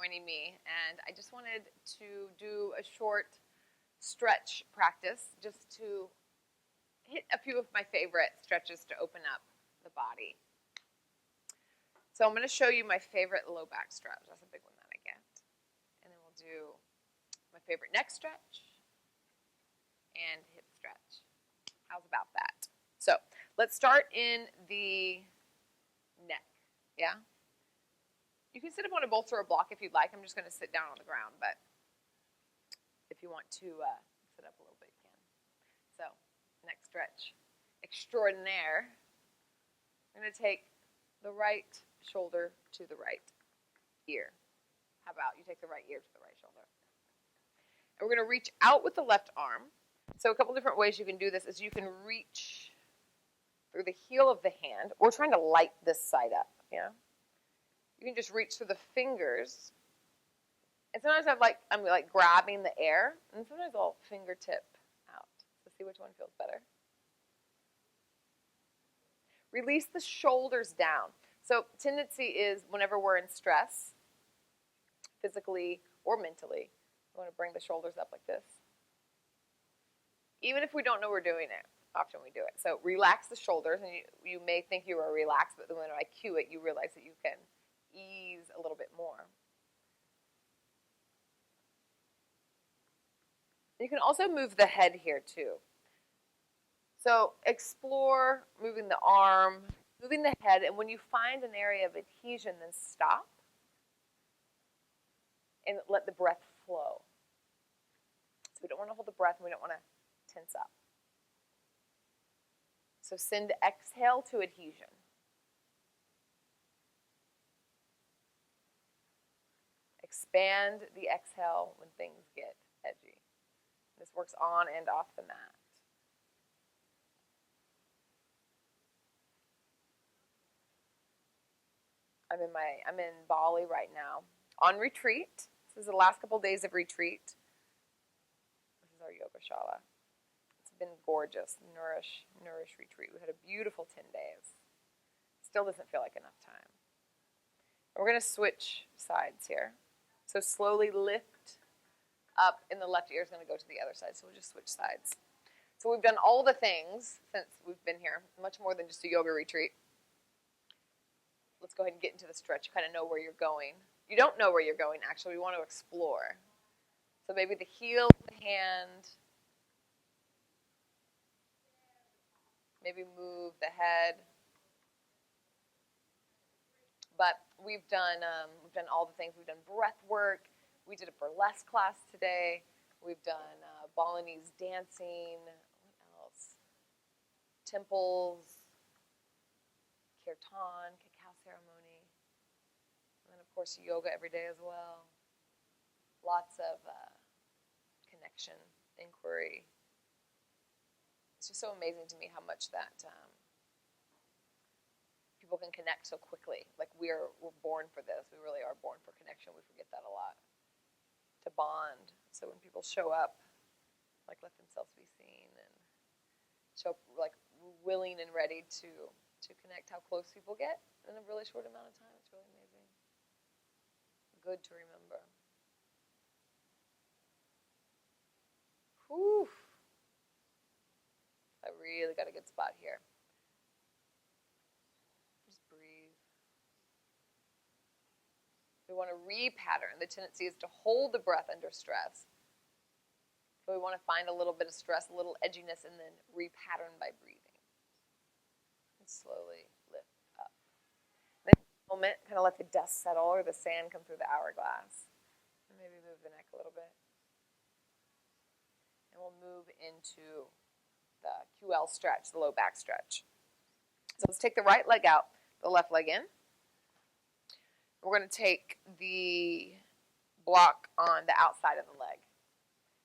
joining me, and I just wanted to do a short stretch practice just to hit a few of my favorite stretches to open up the body. So I'm going to show you my favorite low back stretch. That's a big one that I get. And then we'll do my favorite neck stretch and hip stretch. How's about that? So let's start in the neck, yeah? You can sit up on a bolster or block if you'd like. I'm just going to sit down on the ground, but if you want to sit up a little bit, you can. So neck stretch extraordinaire. I'm going to take the right shoulder to the right ear. How about you take the right ear to the right shoulder? And we're going to reach out with the left arm. So a couple different ways you can do this is you can reach through the heel of the hand. We're trying to light this side up, yeah? You can just reach through the fingers. And sometimes I'm like grabbing the air, and sometimes I'll fingertip out. So see which one feels better. Release the shoulders down. So tendency is whenever we're in stress, physically or mentally, we want to bring the shoulders up like this. Even if we don't know we're doing it, often we do it. So relax the shoulders, and you may think you are relaxed, but then when I cue it, you realize that you can ease a little bit more. You can also move the head here too. So explore moving the arm, moving the head, and when you find an area of adhesion, then stop and let the breath flow. So we don't want to hold the breath, and we don't want to tense up. So send exhale to adhesion. Expand the exhale when things get edgy. This works on and off the mat. I'm in Bali right now on retreat. This is the last couple days of retreat. This is our yoga shala. It's been gorgeous. Nourish retreat. We had a beautiful 10 days. Still doesn't feel like enough time. We're going to switch sides here. So slowly lift up, and the left ear is going to go to the other side. So we'll just switch sides. So we've done all the things since we've been here, much more than just a yoga retreat. Let's go ahead and get into the stretch. You kind of know where you're going. You don't know where you're going, actually. We want to explore. So maybe the heel of the hand. Maybe move the head. But we've done all the things. We've done breath work. We did a burlesque class today. We've done Balinese dancing. What else? Temples, kirtan, cacao ceremony. And then, of course, yoga every day as well. Lots of connection, inquiry. It's just so amazing to me how much that people can connect so quickly. Like we're born for this. We really are born for connection. We forget that a lot. To bond. So when people show up, like let themselves be seen and show up like willing and ready to connect, how close people get in a really short amount of time. It's really amazing. Good to remember. Whew. I really got a good spot here. Just breathe. We want to repattern. The tendency is to hold the breath under stress. So we want to find a little bit of stress, a little edginess, and then repattern by breathing. And slowly lift up. Then in a moment, kind of let the dust settle or the sand come through the hourglass. And maybe move the neck a little bit. And we'll move into the QL stretch, the low back stretch. So let's take the right leg out, the left leg in. We're going to take the block on the outside of the leg.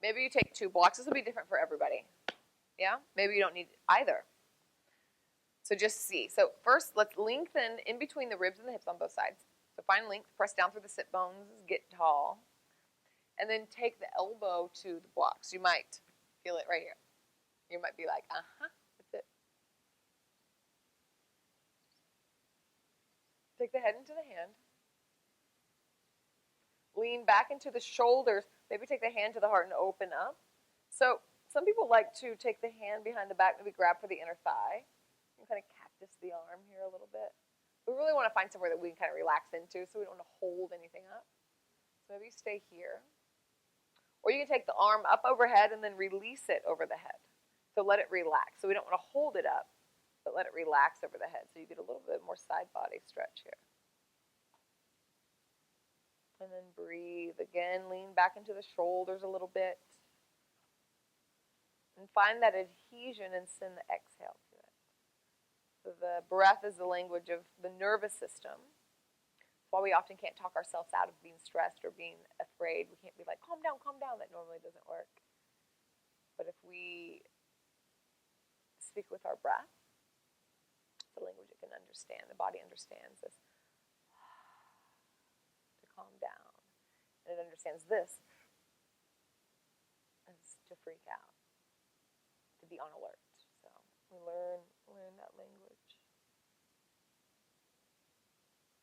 Maybe you take 2 blocks. This will be different for everybody. Yeah? Maybe you don't need either. So just see. So first, let's lengthen in between the ribs and the hips on both sides. So find length, press down through the sit bones, get tall. And then take the elbow to the blocks. You might feel it right here. You might be like, that's it. Take the head into the hand. Lean back into the shoulders. Maybe take the hand to the heart and open up. So some people like to take the hand behind the back, maybe grab for the inner thigh. You can kind of cactus the arm here a little bit. We really want to find somewhere that we can kind of relax into so we don't want to hold anything up. So maybe you stay here. Or you can take the arm up overhead and then release it over the head. So let it relax. So we don't want to hold it up, but let it relax over the head. So you get a little bit more side body stretch here. And then breathe again. Lean back into the shoulders a little bit. And find that adhesion and send the exhale to it. So the breath is the language of the nervous system. That's why we often can't talk ourselves out of being stressed or being afraid. We can't be like, calm down, calm down. That normally doesn't work. But if we speak with our breath, it's a language it can understand. The body understands this. To calm down. And it understands this as to freak out. To be on alert. So we learn that language.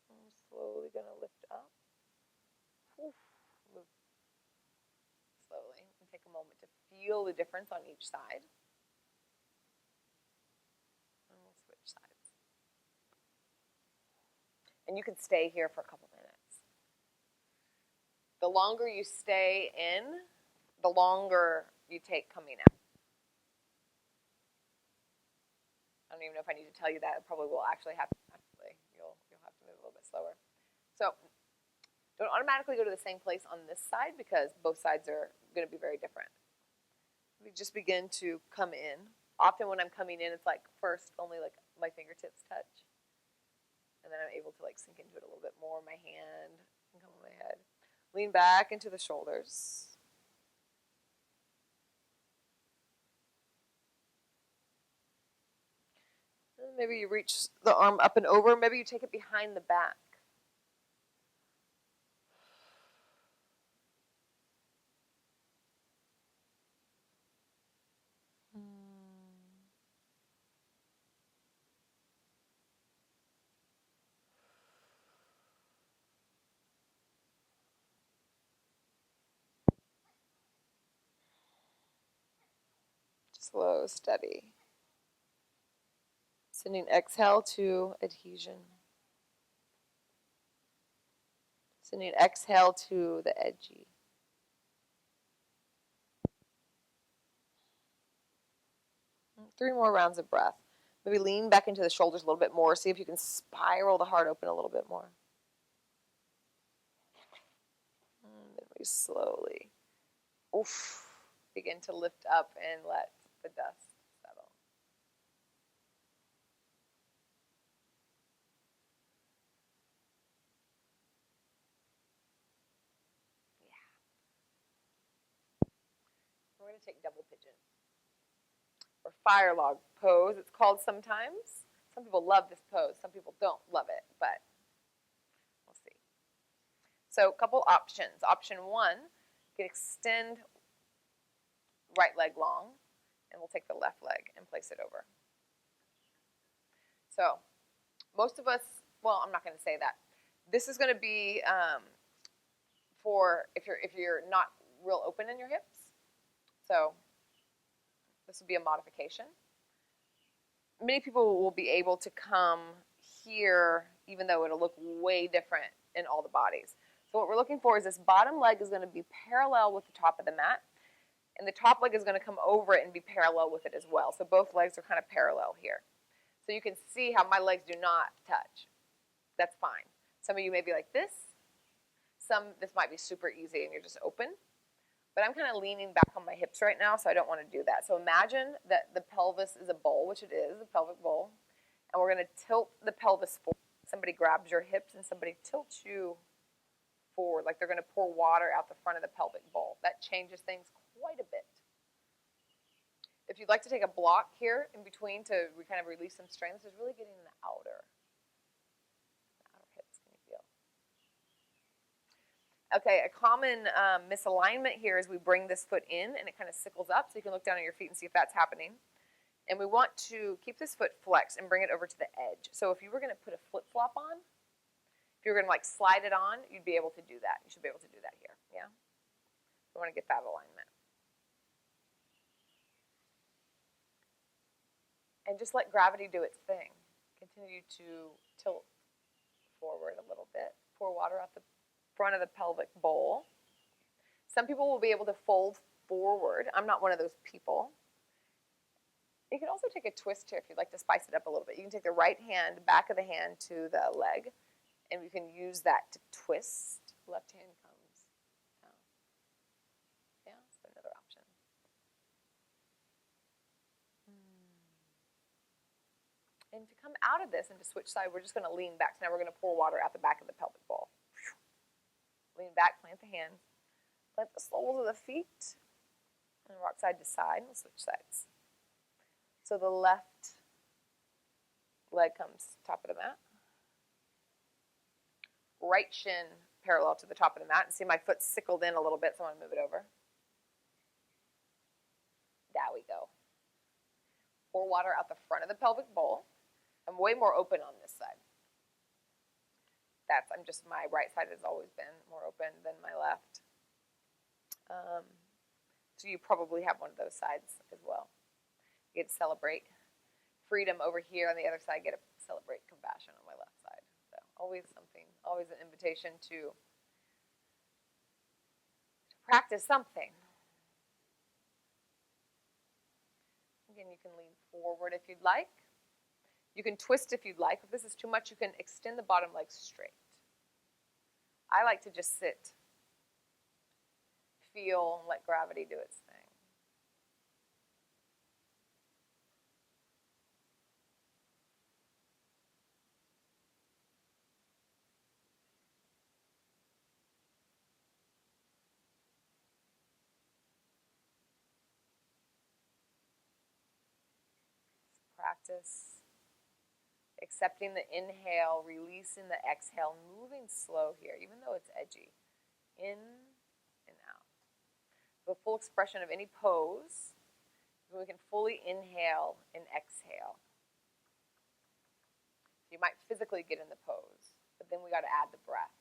I'm slowly going to lift up. Oof, move slowly. And take a moment to feel the difference on each side. And we'll switch sides. And you can stay here for a couple minutes. The longer you stay in, the longer you take coming out. I don't even know if I need to tell you that. It probably will actually happen. You'll have to move a little bit slower. So don't automatically go to the same place on this side because both sides are going to be very different. We just begin to come in. Often when I'm coming in, it's like first only like my fingertips touch. And then I'm able to like sink into it a little bit more. My hand can come on my head. Lean back into the shoulders. Maybe you reach the arm up and over. Maybe you take it behind the back. Slow, steady. Sending exhale to adhesion. Sending exhale to the edgy. Three more rounds of breath. Maybe lean back into the shoulders a little bit more. See if you can spiral the heart open a little bit more. And then we slowly begin to lift up and let the dust settle. Yeah. We're going to take double pigeon. Or fire log pose, it's called sometimes. Some people love this pose. Some people don't love it, but we'll see. So a couple options. Option one, you can extend right leg long, and we'll take the left leg and place it over. So most of us, well, I'm not going to say that. This is going to be for if you're not real open in your hips. So this will be a modification. Many people will be able to come here, even though it'll look way different in all the bodies. So what we're looking for is this bottom leg is going to be parallel with the top of the mat, and the top leg is going to come over it and be parallel with it as well. So both legs are kind of parallel here. So you can see how my legs do not touch. That's fine. Some of you may be like this. This might be super easy and you're just open. But I'm kind of leaning back on my hips right now, so I don't want to do that. So imagine that the pelvis is a bowl, which it is, a pelvic bowl. And we're going to tilt the pelvis forward. Somebody grabs your hips and somebody tilts you forward, like they're going to pour water out the front of the pelvic bowl. That changes things quite a bit. If you'd like to take a block here in between to kind of release some strain, this is really getting in the outer hips. Can you feel? Okay, a common misalignment here is we bring this foot in and it kind of sickles up, so you can look down at your feet and see if that's happening. And we want to keep this foot flexed and bring it over to the edge. So if you were going to put a flip-flop on, if If you're going to like slide it on, you'd be able to do that. You should be able to do that here. Yeah? You want to get that alignment. And just let gravity do its thing. Continue to tilt forward a little bit. Pour water out the front of the pelvic bowl. Some people will be able to fold forward. I'm not one of those people. You can also take a twist here if you'd like to spice it up a little bit. You can take the right hand, back of the hand to the leg, and you can use that to twist. Left hand comes down. Yeah, that's another option. And to come out of this and to switch side, we're just going to lean back. So now we're going to pour water out the back of the pelvic bowl. Lean back, plant the hands. Plant the soles of the feet. And rock side to side. We'll switch sides. So the left leg comes top of the mat. Right shin parallel to the top of the mat. And see my foot sickled in a little bit, so I want to move it over. There we go. Pour water out the front of the pelvic bowl. I'm way more open on this side. My right side has always been more open than my left. So you probably have one of those sides as well. You get to celebrate freedom over here on the other side, get to celebrate compassion on my left side. So always something, always an invitation to practice something. Again, you can lean forward if you'd like. You can twist if you'd like. If this is too much, you can extend the bottom leg straight. I like to just sit, feel, and let gravity do its thing. Practice accepting the inhale, releasing the exhale, moving slow here, even though it's edgy. In and out. The full expression of any pose, we can fully inhale and exhale. You might physically get in the pose, but then we got to add the breath.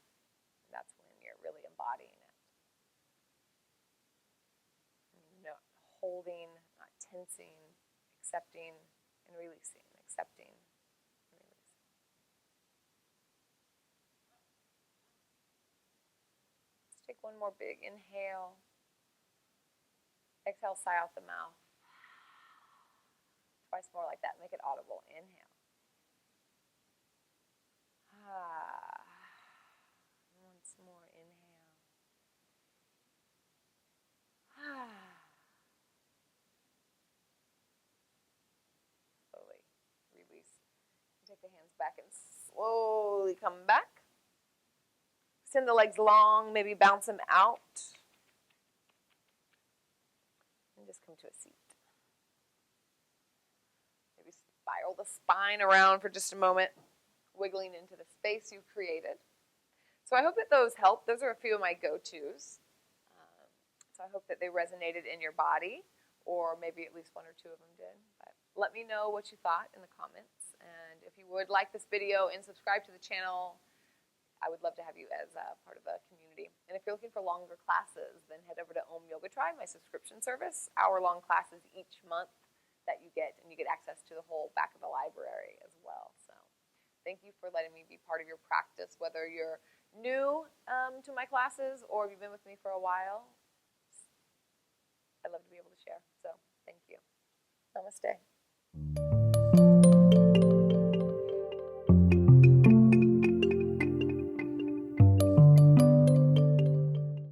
And that's when you're really embodying it. Not holding, not tensing, accepting and releasing, accepting and releasing. Let's take one more big inhale. Exhale, sigh out the mouth. Twice more like that. Make it audible. Inhale. Once more. Inhale. Slowly release. Take the hands back and slowly come back. Extend the legs long. Maybe bounce them out. And just come to a seat. Maybe spiral the spine around for just a moment, wiggling into the space you've created. So I hope that those help. Those are a few of my go-tos. So I hope that they resonated in your body, or maybe at least one or two of them did. But let me know what you thought in the comments. And if you would like this video and subscribe to the channel, I would love to have you as a part of the community. And if you're looking for longer classes, then head over to Om Yoga Try, my subscription service. Hour-long classes each month that you get, and you get access to the whole back of the library as well. So thank you for letting me be part of your practice, whether you're new to my classes or if you've been with me for a while. I'd love to be able to share. So thank you. Namaste.